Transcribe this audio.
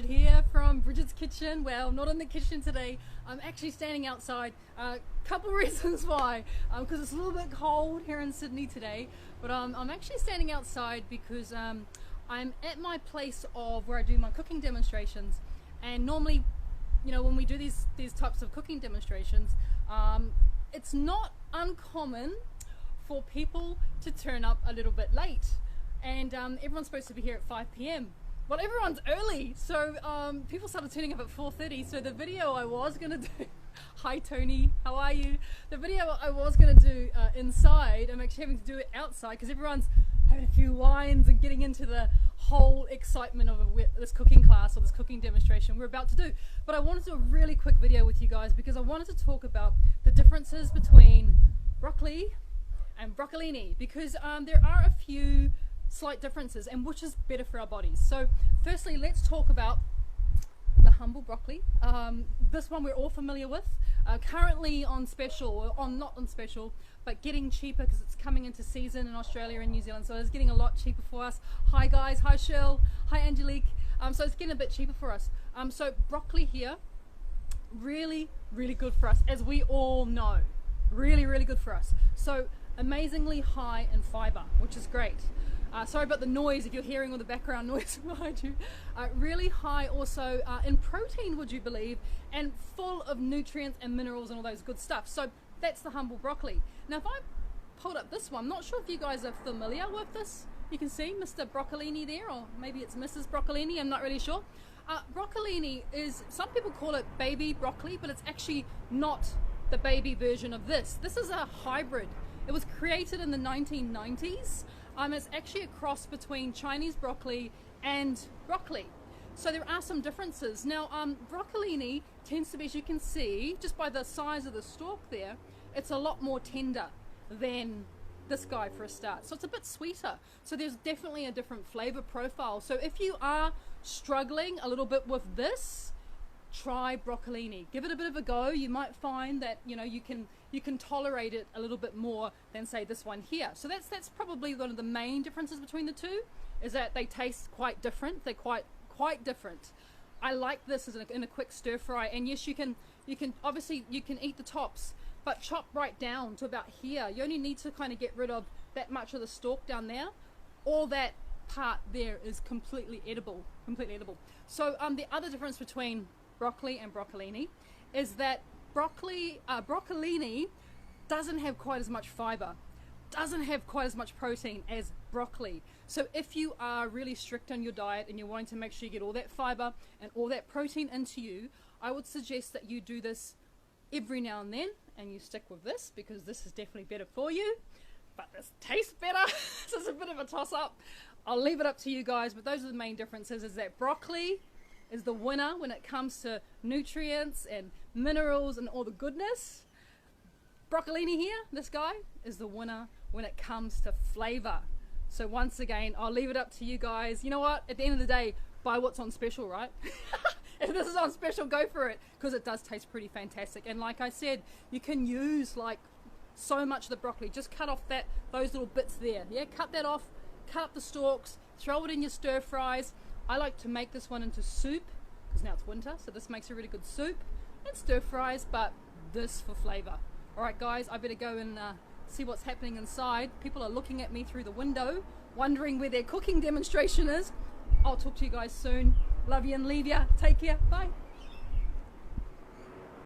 here from Bridget's kitchen. Well, not in the kitchen today. I'm actually standing outside. Couple reasons why. Because it's a little bit cold here in Sydney today. But I'm actually standing outside because I'm at my place of where I do my cooking demonstrations. And normally, you know, when we do these types of cooking demonstrations, it's not uncommon for people to turn up a little bit late. And everyone's supposed to be here at 5 p.m. Well, everyone's early, so people started turning up at 4:30. So the video I was gonna do, hi Tony, how are you? The video I was gonna do inside, I'm actually having to do it outside because everyone's having a few wines and getting into the whole excitement of this cooking class or this cooking demonstration we're about to do. But I wanted to do a really quick video with you guys because I wanted to talk about the differences between broccoli and broccolini, because there are a few slight differences and which is better for our bodies. So firstly, let's talk about the humble broccoli. This one we're all familiar with, currently on special, or not on special, but getting cheaper because it's coming into season in Australia and New Zealand, so it's getting a lot cheaper for us. Hi guys, hi Cheryl, hi Angelique. So it's getting a bit cheaper for us. So broccoli here, really good for us, as we all know. Really good for us. So amazingly high in fiber, which is great. Sorry about the noise if you're hearing all the background noise behind you. Really high also in protein, would you believe, and full of nutrients and minerals and all those good stuff. So that's the humble broccoli. Now if I pulled up this one, I'm not sure if you guys are familiar with this. You can see Mr. Broccolini there, or maybe it's Mrs. Broccolini, I'm not really sure. Broccolini is, some people call it baby broccoli, but it's actually not the baby version of this. This is a hybrid. It was created in the 1990s. It's actually a cross between Chinese broccoli and broccoli. So there are some differences. Now, broccolini tends to be, as you can see, just by the size of the stalk there, it's a lot more tender than this guy for a start. So it's a bit sweeter. So there's definitely a different flavor profile. So if you are struggling a little bit with this, try broccolini. Give it a bit of a go. You might find that, you know, you can tolerate it a little bit more than say this one here. So that's probably one of the main differences between the two, is that they taste quite different. They're quite different. I like this as in a quick stir fry, and yes, you can obviously you can eat the tops, but chop right down to about here. You only need to kind of get rid of that much of the stalk down there. All that part there is completely edible. So the other difference between broccoli and broccolini is that broccolini doesn't have quite as much fiber, doesn't have quite as much protein as broccoli. So if you are really strict on your diet and you're wanting to make sure you get all that fiber and all that protein into you, I would suggest that you do this every now and then, and you stick with this because this is definitely better for you. But this tastes better. This is a bit of a toss-up. I'll leave it up to you guys, but those are the main differences, is that broccoli is the winner when it comes to nutrients and minerals and all the goodness. Broccolini here, this guy, is the winner when it comes to flavor. So once again, I'll leave it up to you guys. You know what? At the end of the day, buy what's on special, right? If this is on special, go for it, because it does taste pretty fantastic. And like I said, you can use like so much of the broccoli. Just cut off those little bits there. Yeah, cut that off, cut up the stalks, throw it in your stir fries. I like to make this one into soup, because now it's winter, so this makes a really good soup and stir fries, but this for flavor. Alright guys, I better go and see what's happening inside. People are looking at me through the window, wondering where their cooking demonstration is. I'll talk to you guys soon. Love you and leave you. Take care. Bye.